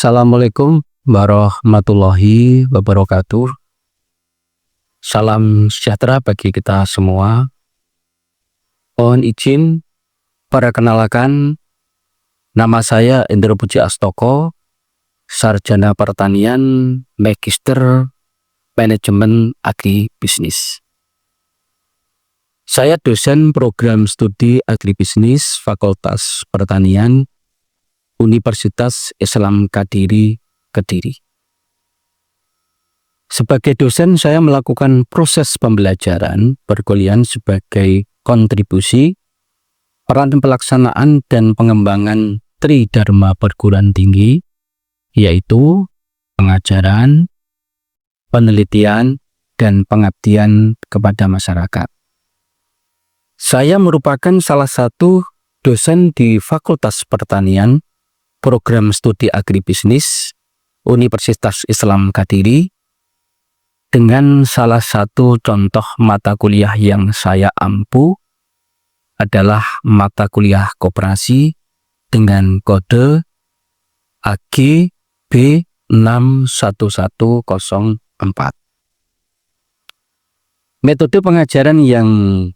Assalamualaikum warahmatullahi wabarakatuh. Salam sejahtera bagi kita semua. Mohon izin perkenalkan, nama saya Endro Puji Astoko, Sarjana Pertanian, Magister Manajemen Agribisnis. Saya dosen program studi Agribisnis Fakultas Pertanian Universitas Islam Kadiri, Kediri. Sebagai dosen, saya melakukan proses pembelajaran perkuliahan sebagai kontribusi, peran pelaksanaan dan pengembangan Tridharma Perguruan Tinggi, yaitu pengajaran, penelitian, dan pengabdian kepada masyarakat. Saya merupakan salah satu dosen di Fakultas Pertanian Program Studi Agribisnis Universitas Islam Kadiri, dengan salah satu contoh mata kuliah yang saya ampu adalah mata kuliah koperasi dengan kode AG B61104. Metode pengajaran yang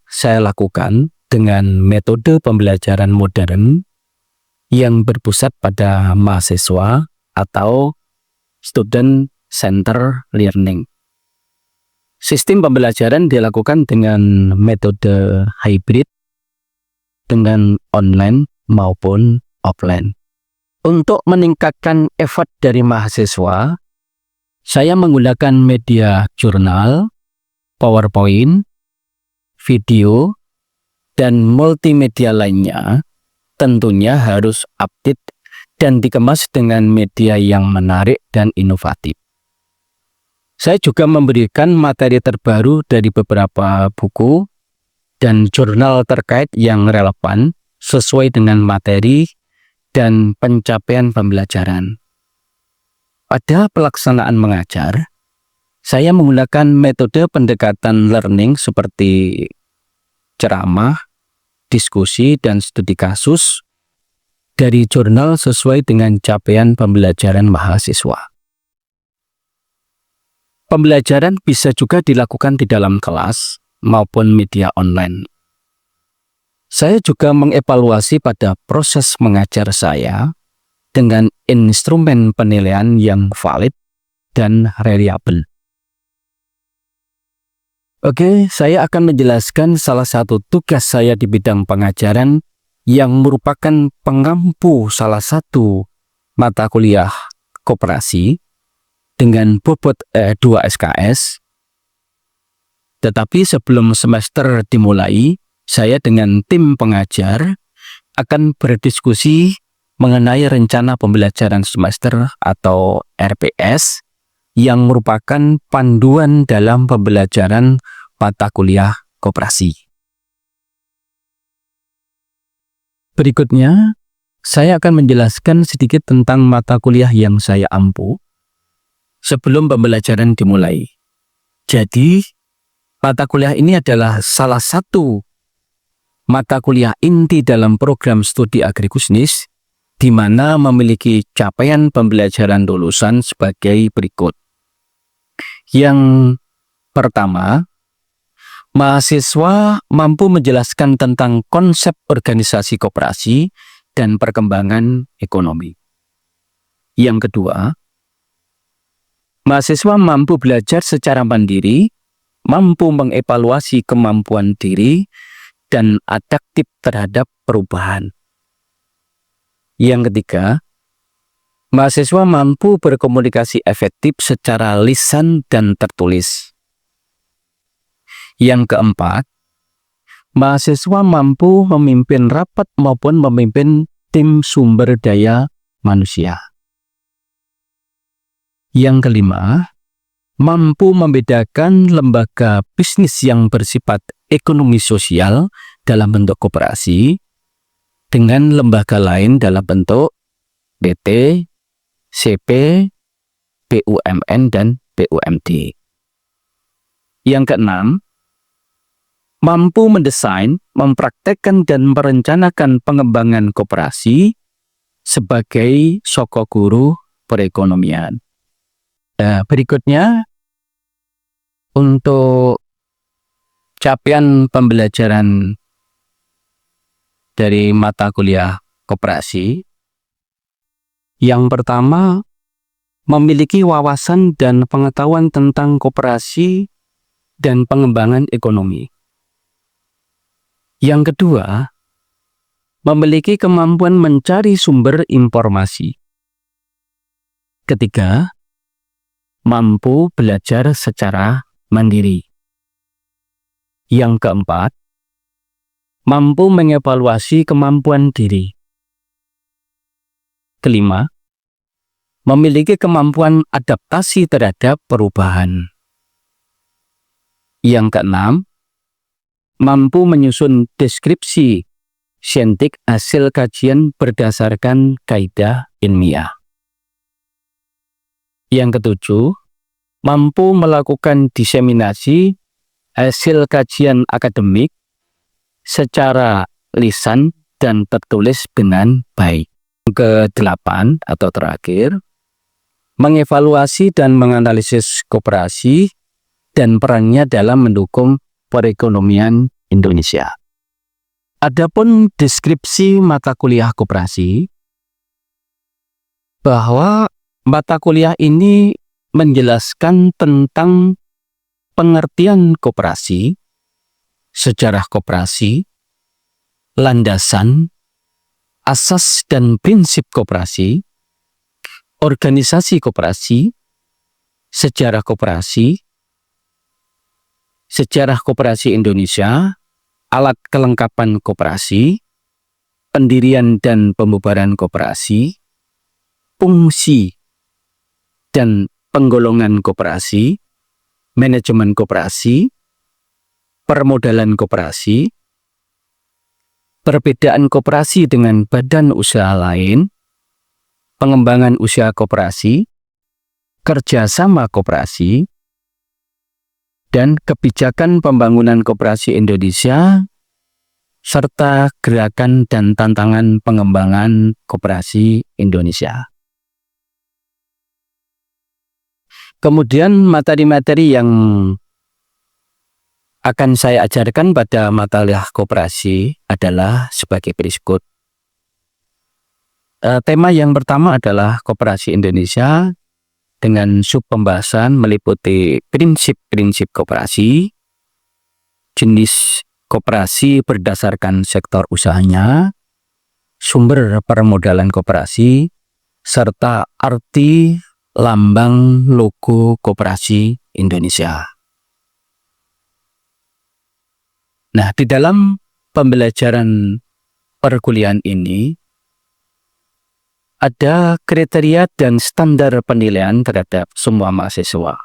saya lakukan dengan metode pembelajaran modern yang berpusat pada mahasiswa atau student center learning. Sistem pembelajaran dilakukan dengan metode hybrid dengan online maupun offline. Untuk meningkatkan effort dari mahasiswa, saya menggunakan media jurnal, PowerPoint, video, dan multimedia lainnya. Tentunya harus update dan dikemas dengan media yang menarik dan inovatif. Saya juga memberikan materi terbaru dari beberapa buku dan jurnal terkait yang relevan sesuai dengan materi dan pencapaian pembelajaran. Pada pelaksanaan mengajar, saya menggunakan metode pendekatan learning seperti ceramah, diskusi, dan studi kasus dari jurnal sesuai dengan capaian pembelajaran mahasiswa. Pembelajaran bisa juga dilakukan di dalam kelas maupun media online. Saya juga mengevaluasi pada proses mengajar saya dengan instrumen penilaian yang valid dan reliabel. Oke, saya akan menjelaskan salah satu tugas saya di bidang pengajaran yang merupakan pengampu salah satu mata kuliah koperasi dengan bobot 2 SKS. Tetapi sebelum semester dimulai, saya dengan tim pengajar akan berdiskusi mengenai rencana pembelajaran semester atau RPS yang merupakan panduan dalam pembelajaran mata kuliah koperasi. Berikutnya, saya akan menjelaskan sedikit tentang mata kuliah yang saya ampu sebelum pembelajaran dimulai. Jadi, mata kuliah ini adalah salah satu mata kuliah inti dalam program studi agribisnis, di mana memiliki capaian pembelajaran lulusan sebagai berikut. Yang pertama, mahasiswa mampu menjelaskan tentang konsep organisasi koperasi dan perkembangan ekonomi. Yang kedua, mahasiswa mampu belajar secara mandiri, mampu mengevaluasi kemampuan diri, dan adaptif terhadap perubahan. Yang ketiga, mahasiswa mampu berkomunikasi efektif secara lisan dan tertulis. Yang keempat, mahasiswa mampu memimpin rapat maupun memimpin tim sumber daya manusia. Yang kelima, mampu membedakan lembaga bisnis yang bersifat ekonomi sosial dalam bentuk koperasi dengan lembaga lain dalam bentuk PT, CP, BUMN, dan BUMD. Yang keenam, mampu mendesain, mempraktekkan, dan merencanakan pengembangan koperasi sebagai soko guru perekonomian. Berikutnya, untuk capaian pembelajaran dari mata kuliah koperasi, yang pertama, memiliki wawasan dan pengetahuan tentang koperasi dan pengembangan ekonomi. Yang kedua, memiliki kemampuan mencari sumber informasi. Ketiga, mampu belajar secara mandiri. Yang keempat, mampu mengevaluasi kemampuan diri. Kelima, memiliki kemampuan adaptasi terhadap perubahan. Yang keenam, mampu menyusun deskripsi saintifik hasil kajian berdasarkan kaidah ilmiah. Yang ketujuh, mampu melakukan diseminasi hasil kajian akademik secara lisan dan tertulis dengan baik. Kedelapan atau terakhir, mengevaluasi dan menganalisis koperasi dan perannya dalam mendukung perekonomian Indonesia. Adapun deskripsi mata kuliah koperasi, bahwa mata kuliah ini menjelaskan tentang pengertian koperasi, sejarah koperasi, landasan, asas dan prinsip koperasi, organisasi koperasi, sejarah koperasi, sejarah koperasi Indonesia, alat kelengkapan koperasi, pendirian dan pembubaran koperasi, fungsi dan penggolongan koperasi, manajemen koperasi, permodalan koperasi, perbedaan koperasi dengan badan usaha lain, pengembangan usaha koperasi, kerjasama koperasi, dan kebijakan pembangunan koperasi Indonesia, serta gerakan dan tantangan pengembangan koperasi Indonesia. Kemudian materi-materi yang akan saya ajarkan pada mata kuliah koperasi adalah sebagai berikut. Tema yang pertama adalah koperasi Indonesia dengan sub pembahasan meliputi prinsip-prinsip koperasi, jenis koperasi berdasarkan sektor usahanya, sumber permodalan koperasi, serta arti lambang logo koperasi Indonesia. Nah, di dalam pembelajaran perkuliahan ini ada kriteria dan standar penilaian terhadap semua mahasiswa.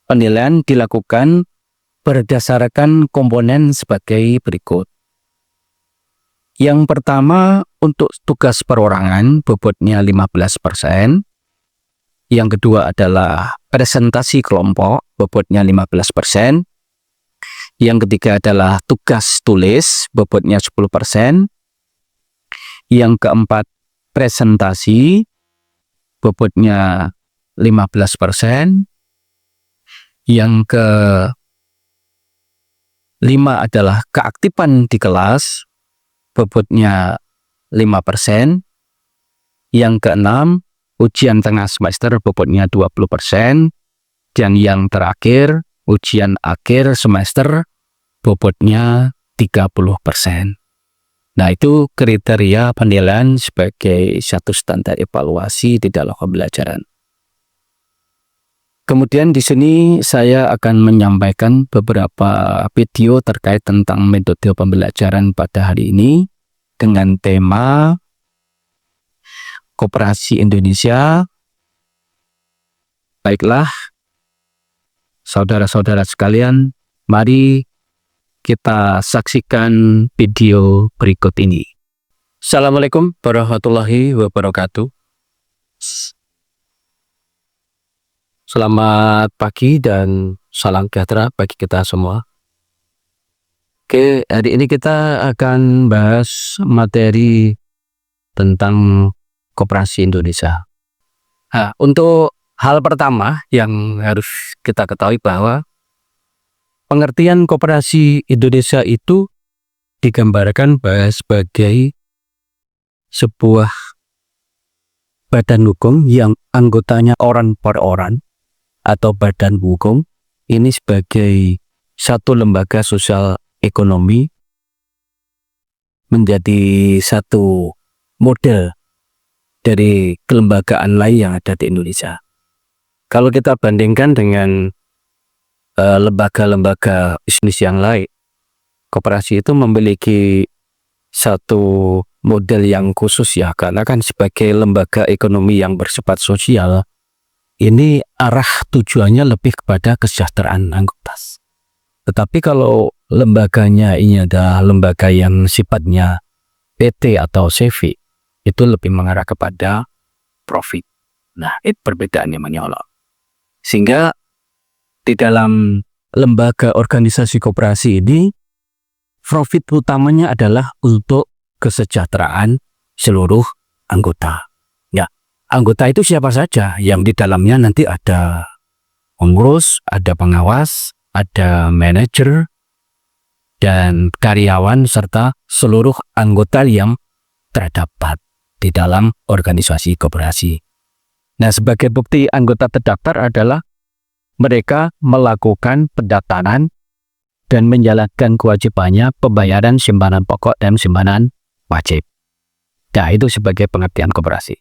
Penilaian dilakukan berdasarkan komponen sebagai berikut. Yang pertama, untuk tugas perorangan bobotnya 15%. Yang kedua adalah presentasi kelompok, bobotnya 15%. Yang ketiga adalah tugas tulis, bobotnya 10%. Yang keempat, presentasi, bobotnya 15%. Yang kelima adalah keaktifan di kelas, bobotnya 5%. Yang keenam, ujian tengah semester bobotnya 20%, dan yang terakhir ujian akhir semester bobotnya 30%. Nah, itu kriteria penilaian sebagai satu standar evaluasi di dalam pembelajaran. Kemudian di sini saya akan menyampaikan beberapa video terkait tentang metode pembelajaran pada hari ini dengan tema Koperasi Indonesia. Baiklah, saudara-saudara sekalian, mari kita saksikan video berikut ini. Assalamualaikum warahmatullahi wabarakatuh. Selamat pagi dan salam sejahtera bagi kita semua. Oke, hari ini kita akan bahas materi tentang Koperasi Indonesia. Nah, untuk hal pertama yang harus kita ketahui bahwa pengertian koperasi Indonesia itu digambarkan sebagai sebuah badan hukum yang anggotanya orang per orang atau badan hukum. Ini sebagai satu lembaga sosial ekonomi menjadi satu model dari kelembagaan lain yang ada di Indonesia. Kalau kita bandingkan dengan lembaga-lembaga bisnis yang lain, koperasi itu memiliki satu model yang khusus ya, karena kan sebagai lembaga ekonomi yang bersifat sosial, ini arah tujuannya lebih kepada kesejahteraan anggota. Tetapi kalau lembaganya ini adalah lembaga yang sifatnya PT atau CV, itu lebih mengarah kepada profit. Nah, itu perbedaannya menyolok. Sehingga di dalam lembaga organisasi koperasi ini, profit utamanya adalah untuk kesejahteraan seluruh anggota. Ya, anggota itu siapa saja yang di dalamnya nanti ada pengurus, ada pengawas, ada manajer, dan karyawan, serta seluruh anggota yang terdapat di dalam organisasi koperasi. Nah, sebagai bukti anggota terdaftar adalah mereka melakukan pendaftaran dan menjalankan kewajibannya pembayaran simpanan pokok dan simpanan wajib. Nah, itu sebagai pengertian koperasi.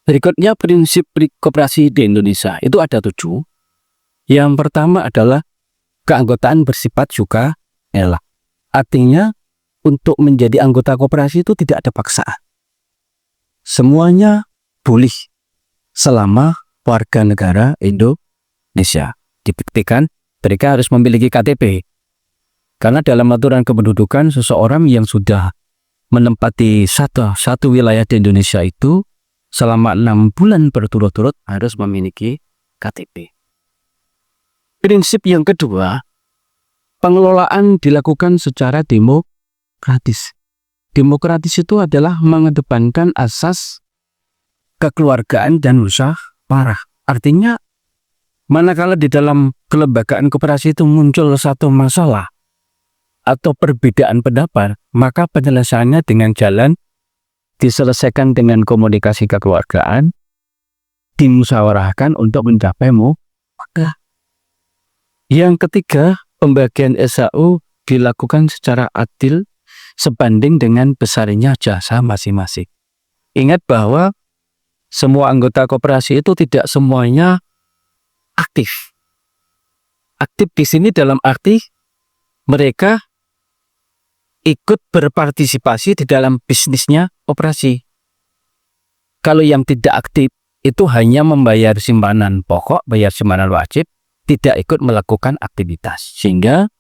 Berikutnya prinsip koperasi di Indonesia itu ada 7. Yang pertama adalah keanggotaan bersifat sukarela. Artinya untuk menjadi anggota koperasi itu tidak ada paksaan. Semuanya boleh selama warga negara Indonesia. Dibuktikan mereka harus memiliki KTP. Karena dalam aturan kependudukan, seseorang yang sudah menempati satu wilayah di Indonesia itu selama 6 bulan berturut-turut harus memiliki KTP. Prinsip yang kedua, pengelolaan dilakukan secara demokratis. Demokratis itu adalah mengedepankan asas kekeluargaan dan musyawarah. Artinya, manakala di dalam kelembagaan koperasi itu muncul satu masalah atau perbedaan pendapat, maka penyelesaiannya dengan jalan diselesaikan dengan komunikasi kekeluargaan, dimusyawarahkan untuk mencapai mufakat. Yang ketiga, pembagian SAU dilakukan secara adil sebanding dengan besarnya jasa masing-masing. Ingat bahwa semua anggota koperasi itu tidak semuanya aktif. Aktif di sini dalam arti mereka ikut berpartisipasi di dalam bisnisnya koperasi. Kalau yang tidak aktif itu hanya membayar simpanan pokok, bayar simpanan wajib, tidak ikut melakukan aktivitas. Sehingga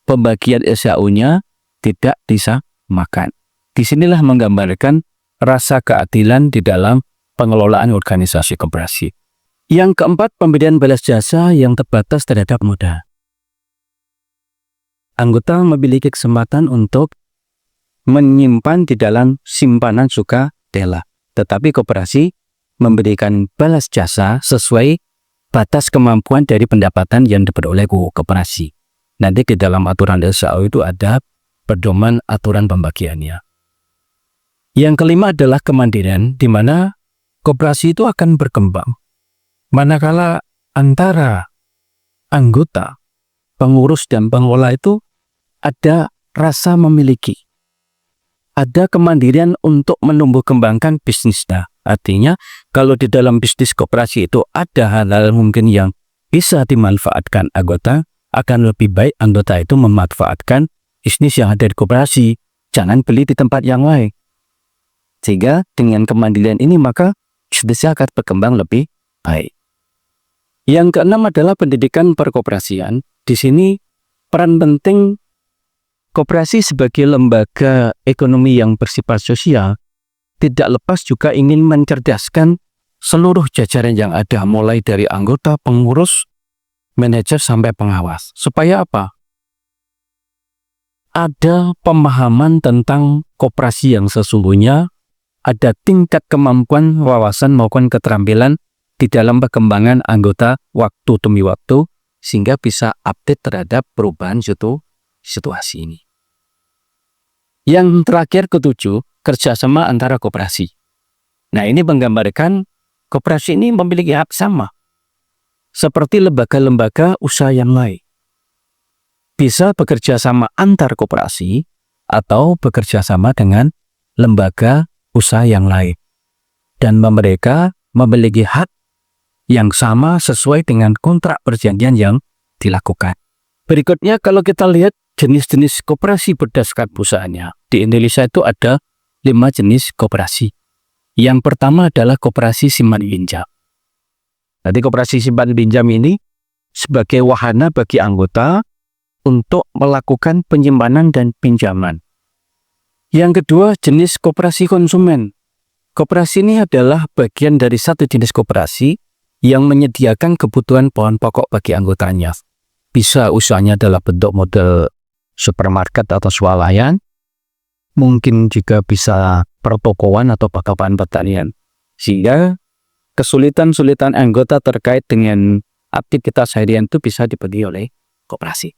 pembagian SAU-nya tidak disamakan. Disinilah menggambarkan rasa keadilan di dalam pengelolaan organisasi koperasi. Yang keempat, pemberian balas jasa yang terbatas terhadap modal. Anggota memiliki kesempatan untuk menyimpan di dalam simpanan sukarela, tetapi koperasi memberikan balas jasa sesuai batas kemampuan dari pendapatan yang diperoleh koperasi. Nanti di dalam aturan SAU itu ada pedoman aturan pembagiannya. Yang kelima adalah kemandirian, di mana koperasi itu akan berkembang manakala antara anggota, pengurus, dan pengelola itu ada rasa memiliki, ada kemandirian untuk menumbuh kembangkan bisnisnya. Artinya kalau di dalam bisnis koperasi itu ada hal-hal mungkin yang bisa dimanfaatkan anggota, akan lebih baik anggota itu memanfaatkan bisnis yang ada di koperasi, jangan beli di tempat yang lain. Sehingga dengan kemandirian ini maka bisnisnya akan berkembang lebih baik. Yang keenam adalah pendidikan perkoperasian. Di sini peran penting koperasi sebagai lembaga ekonomi yang bersifat sosial tidak lepas juga ingin mencerdaskan seluruh jajaran yang ada, mulai dari anggota, pengurus, manajer, sampai pengawas. Supaya apa? Ada pemahaman tentang koperasi yang sesungguhnya, ada tingkat kemampuan, wawasan maupun keterampilan di dalam perkembangan anggota waktu demi waktu, sehingga bisa update terhadap perubahan situasi ini. Yang terakhir ketujuh, kerjasama antara koperasi. Nah, ini menggambarkan koperasi ini memiliki hak sama seperti lembaga-lembaga usaha yang lain. Bisa bekerja sama antar koperasi atau bekerja sama dengan lembaga usaha yang lain. Dan mereka memiliki hak yang sama sesuai dengan kontrak perjanjian yang dilakukan. Berikutnya kalau kita lihat jenis-jenis koperasi berdasarkan perusahaannya. Di Indonesia itu ada 5 jenis koperasi. Yang pertama adalah koperasi simpan pinjam. Jadi koperasi simpan pinjam ini sebagai wahana bagi anggota untuk melakukan penyimpanan dan pinjaman. Yang kedua, jenis koperasi konsumen. Koperasi ini adalah bagian dari satu jenis koperasi yang menyediakan kebutuhan bahan pokok bagi anggotanya. Bisa usahanya adalah bentuk model supermarket atau swalayan, mungkin juga bisa pertokoan atau bahan pertanian. Sehingga kesulitan-kesulitan anggota terkait dengan aktivitas harian itu bisa dipenuhi oleh koperasi.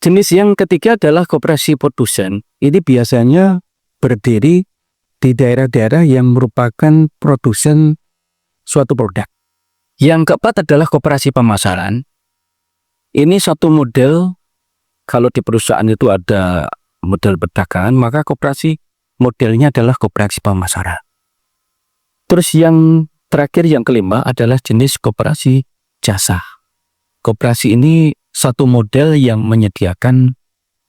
Jenis yang ketiga adalah koperasi produsen. Ini biasanya berdiri di daerah-daerah yang merupakan produsen suatu produk. Yang keempat adalah koperasi pemasaran. Ini suatu model, kalau di perusahaan itu ada model perdagangan, maka koperasi modelnya adalah koperasi pemasaran. Terus yang terakhir, yang kelima adalah jenis koperasi jasa. Koperasi ini satu model yang menyediakan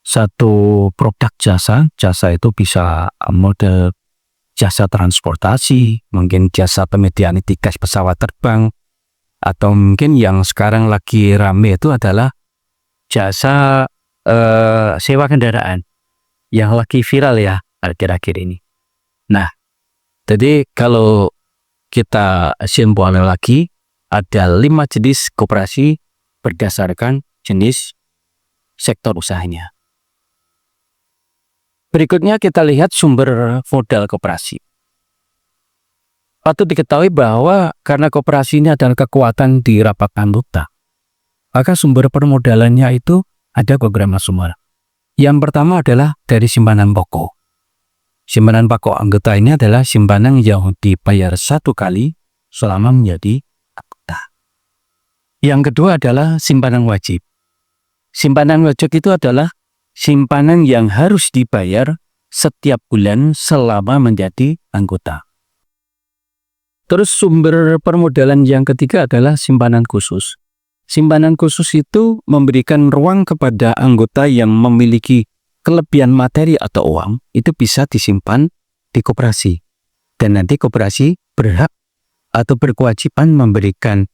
satu produk jasa. Jasa itu bisa model jasa transportasi, mungkin jasa penyediaan tiket pesawat terbang, atau mungkin yang sekarang lagi rame itu adalah jasa sewa kendaraan yang lagi viral ya akhir-akhir ini. Nah, jadi kalau kita simpulkan lagi, ada 5 jenis koperasi berdasarkan jenis sektor usahanya. Berikutnya kita lihat sumber modal koperasi. Patut diketahui bahwa karena koperasi ini adalah kekuatan di rapat anggota, maka sumber permodalannya itu ada beberapa sumber. Yang pertama adalah dari simpanan pokok. Simpanan pokok anggota ini adalah simpanan yang dibayar 1 kali selama menjadi anggota. Yang kedua adalah simpanan wajib. Simpanan wajib itu adalah simpanan yang harus dibayar setiap bulan selama menjadi anggota. Terus sumber permodalan yang ketiga adalah simpanan khusus. Simpanan khusus itu memberikan ruang kepada anggota yang memiliki kelebihan materi atau uang, itu bisa disimpan di koperasi. Dan nanti koperasi berhak atau berkewajiban memberikan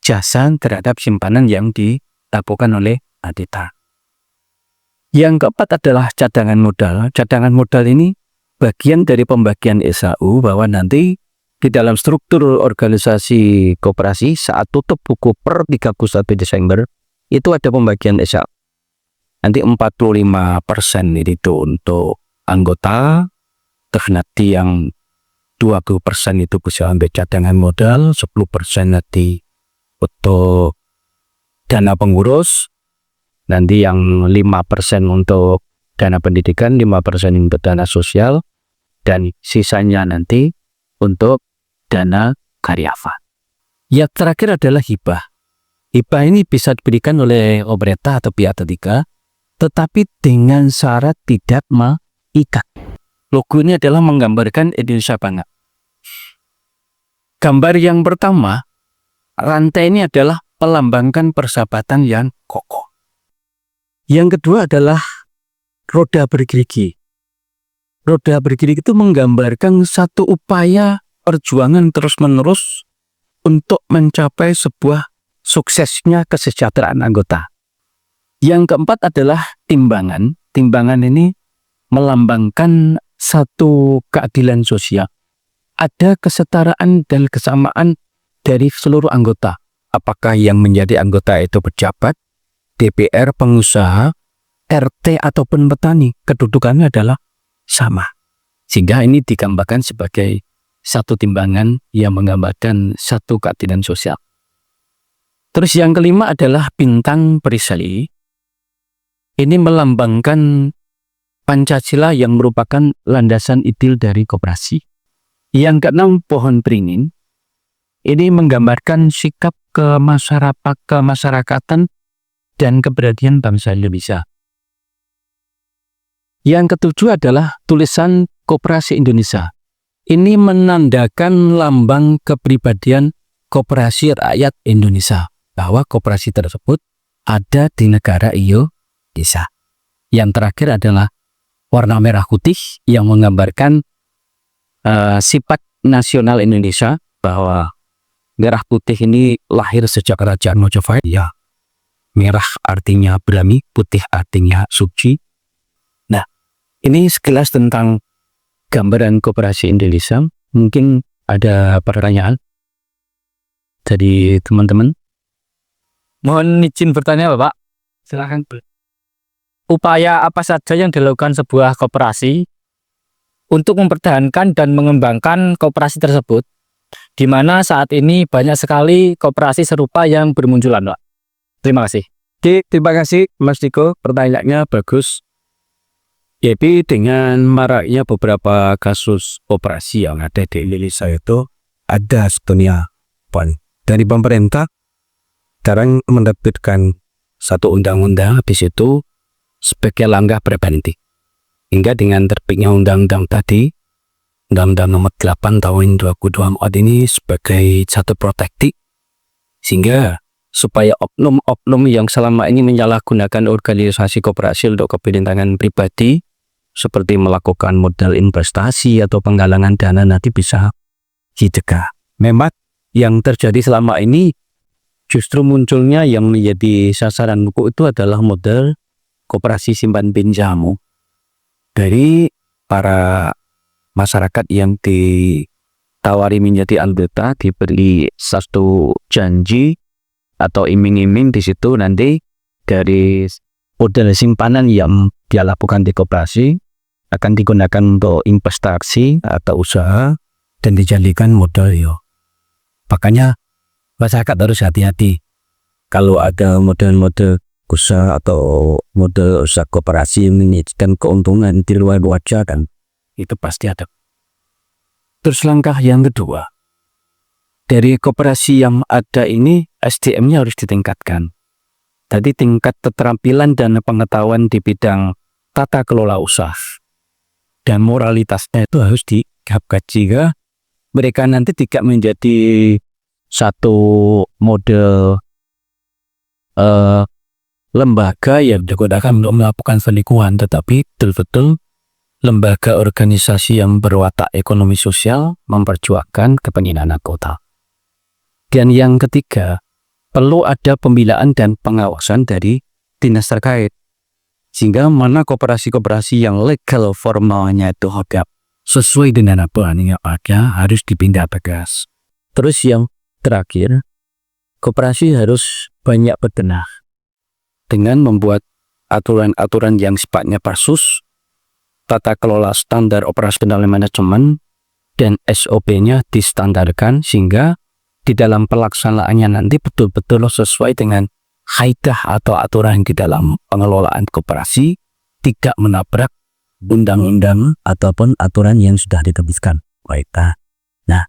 jasa terhadap simpanan yang dilakukan oleh anggota. Yang keempat adalah cadangan modal. Cadangan modal ini bagian dari pembagian SHU, bahwa nanti di dalam struktur organisasi koperasi saat tutup buku per 31 Desember itu ada pembagian SHU. Nanti 45% itu untuk anggota, terus nanti yang 20% itu bisa ambil cadangan modal, 10% nanti untuk dana pengurus, nanti yang 5% untuk dana pendidikan, 5% untuk dana sosial, dan sisanya nanti untuk dana karyawan. Yang terakhir adalah hibah. Hibah ini bisa diberikan oleh pemerintah atau pihak ketiga, tetapi dengan syarat tidak mengikat. Logo ini adalah menggambarkan Indonesia banget. Gambar yang pertama, rantai ini adalah melambangkan persahabatan yang kokoh. Yang kedua adalah roda bergerigi. Roda bergerigi itu menggambarkan satu upaya perjuangan terus-menerus untuk mencapai sebuah suksesnya kesejahteraan anggota. Yang keempat adalah timbangan. Timbangan ini melambangkan satu keadilan sosial. Ada kesetaraan dan kesamaan dari seluruh anggota. Apakah yang menjadi anggota itu pejabat, DPR, pengusaha, RT ataupun petani, kedudukannya adalah sama. Sehingga ini digambarkan sebagai satu timbangan yang menggambarkan satu keadilan sosial. Terus yang kelima adalah bintang perisai. Ini melambangkan Pancasila yang merupakan landasan ideal dari koperasi. Yang keenam, pohon beringin. Ini menggambarkan sikap kemasyarakatan dan keberadian bangsa Indonesia. Yang ketujuh adalah tulisan Koperasi Indonesia. Ini menandakan lambang kepribadian Koperasi Rakyat Indonesia, bahwa koperasi tersebut ada di negara Indonesia. Yang terakhir adalah warna merah putih yang menggambarkan sifat nasional Indonesia, bahwa merah putih ini lahir sejak Kerajaan Majapahit. Ya, merah artinya Brahmi, putih artinya suci. Nah, ini sekilas tentang gambaran Koperasi Indonesia. Mungkin ada pertanyaan dari teman-teman. Mohon izin bertanya, Bapak. Silakan. Upaya apa saja yang dilakukan sebuah koperasi untuk mempertahankan dan mengembangkan koperasi tersebut, di mana saat ini banyak sekali koperasi serupa yang bermunculan, Pak? Terima kasih. Oke, terima kasih Mas Diko, pertanyaannya bagus. Jadi dengan maraknya beberapa kasus koperasi yang ada di Indonesia itu, ada sebetulnya dari pemerintah sekarang menerbitkan satu undang-undang, habis itu sebagai langkah preventif. Hingga dengan terbitnya undang-undang tadi, Undang-Undang Nomor 8 Tahun 2024 ini sebagai satu protektif, sehingga supaya oknum-oknum yang selama ini menyalahgunakan organisasi koperasi untuk kepentingan pribadi, seperti melakukan modal investasi atau penggalangan dana, nanti bisa dicegah. Memang yang terjadi selama ini justru munculnya yang menjadi sasaran buku itu adalah model koperasi simpan pinjam dari para masyarakat yang ditawari menjadi anggota, diberi satu janji atau iming-iming di situ, nanti dari modal simpanan yang dia lakukan di koperasi akan digunakan untuk investasi atau usaha dan dijadikan modal. Makanya masyarakat harus hati-hati kalau ada model-model usaha atau model usaha koperasi yang menyajikan keuntungan di luar wajah, kan itu pasti ada. Terus langkah yang kedua, dari koperasi yang ada ini SDM-nya harus ditingkatkan. Jadi tingkat keterampilan dan pengetahuan di bidang tata kelola usaha dan moralitasnya itu harus digapai, jika mereka nanti tidak menjadi satu model lembaga yang digunakan untuk melakukan selingkuhan, tetapi betul-betul lembaga organisasi yang berwatak ekonomi sosial memperjuangkan kepentingan anggota. Dan yang ketiga, perlu ada pembelaan dan pengawasan dari dinas terkait, sehingga mana koperasi-koperasi yang legal formalnya itu hadap sesuai dengan apa yang ada harus dipindah tegas. Terus yang terakhir, koperasi harus banyak berbenah dengan membuat aturan-aturan yang sifatnya persus, tata kelola standar operasional manajemen, dan SOP-nya distandarkan, sehingga di dalam pelaksanaannya nanti betul-betul sesuai dengan kaidah atau aturan di dalam pengelolaan koperasi, tidak menabrak undang-undang ataupun aturan yang sudah diterbitkan. Nah,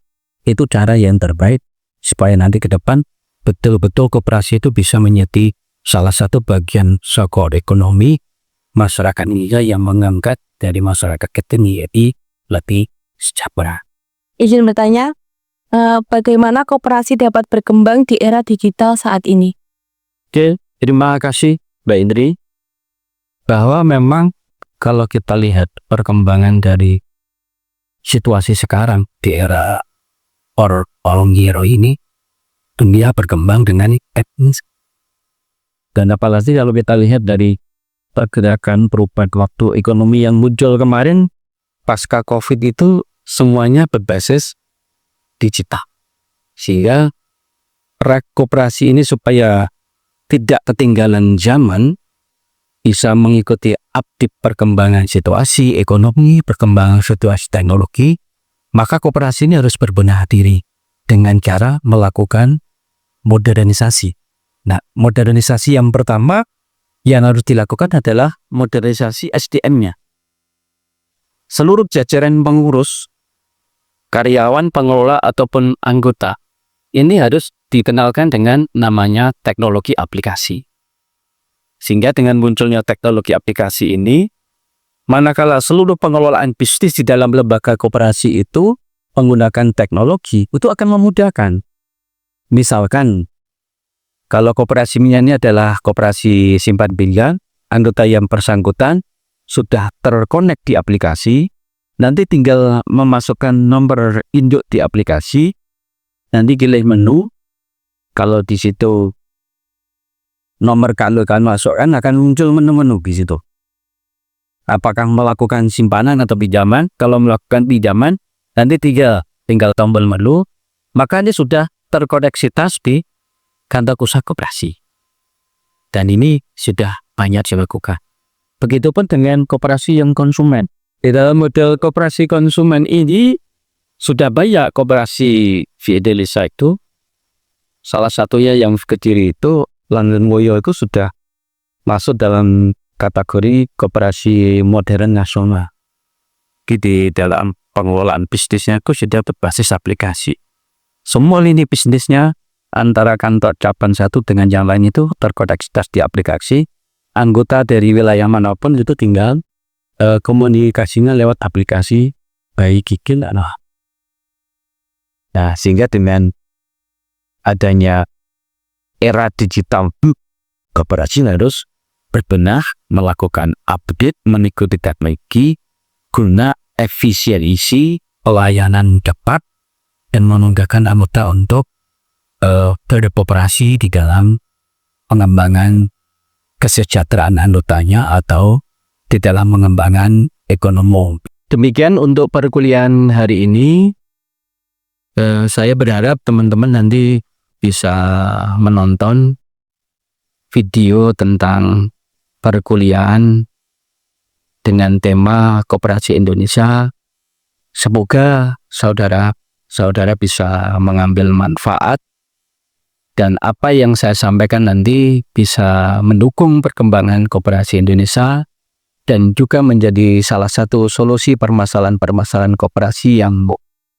itu cara yang terbaik supaya nanti ke depan betul-betul koperasi itu bisa menjadi salah satu bagian sokor ekonomi masyarakat Indonesia yang mengangkat dari masyarakat kita menjadi lebih sejahtera. Izin bertanya, bagaimana koperasi dapat berkembang di era digital saat ini? Oke, terima kasih Mbak Indri. Bahwa memang kalau kita lihat perkembangan dari situasi sekarang di era Orangiro ini, dunia berkembang dengan etnis. Dan apalagi kalau kita lihat dari pergerakan perubahan waktu ekonomi yang muncul kemarin pasca COVID itu semuanya berbasis digital. Sehingga koperasi ini supaya tidak ketinggalan zaman, bisa mengikuti update perkembangan situasi ekonomi, perkembangan situasi teknologi, maka koperasi ini harus berbenah diri dengan cara melakukan modernisasi. Nah, modernisasi yang pertama yang harus dilakukan adalah modernisasi SDM-nya. Seluruh jajaran pengurus, karyawan, pengelola, ataupun anggota, ini harus dikenalkan dengan namanya teknologi aplikasi. Sehingga dengan munculnya teknologi aplikasi ini, manakala seluruh pengelolaan bisnis di dalam lembaga koperasi itu menggunakan teknologi, itu akan memudahkan. Misalkan, kalau koperasinya ini adalah koperasi simpan pinjam, anggota yang bersangkutan sudah terkonek di aplikasi, nanti tinggal memasukkan nomor induk di aplikasi, nanti pilih menu, kalau di situ nomor kalau kalian masukkan akan muncul menu-menu di situ. Apakah melakukan simpanan atau pinjaman? Kalau melakukan pinjaman, nanti tinggal tombol menu, maka ini sudah terkoneksitas di kantor usaha koperasi. Dan ini sudah banyak dilakukan. Begitupun dengan koperasi yang konsumen. Di dalam model koperasi konsumen ini sudah banyak koperasi di Indonesia itu. Salah satunya yang Kediri itu, London Woyo itu sudah masuk dalam kategori koperasi modern nasional. Di dalam pengelolaan bisnisnya itu sudah berbasis aplikasi. Semua lini bisnisnya antara kantor cabang satu dengan yang lain itu terkoneksitas di aplikasi. Anggota dari wilayah manapun itu tinggal komunikasinya lewat aplikasi baik Gigil. Nah, sehingga dengan adanya era digital, koperasi harus berbenah, melakukan update, mengikuti teknologi, guna efisiensi pelayanan cepat, dan memudahkan anggota untuk berkooperasi di dalam pengembangan kesejahteraan anggotanya atau di dalam mengembangkan ekonomi. Demikian untuk perkuliahan hari ini. Saya berharap teman-teman nanti bisa menonton video tentang perkuliahan dengan tema Koperasi Indonesia. Semoga saudara bisa mengambil manfaat dan apa yang saya sampaikan nanti bisa mendukung perkembangan koperasi Indonesia dan juga menjadi salah satu solusi permasalahan-permasalahan koperasi yang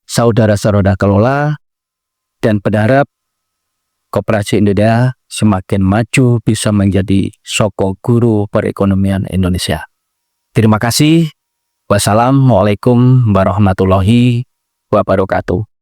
saudara-saudara kelola, dan berharap koperasi Indonesia semakin maju bisa menjadi soko guru perekonomian Indonesia. Terima kasih. Wassalamualaikum warahmatullahi wabarakatuh.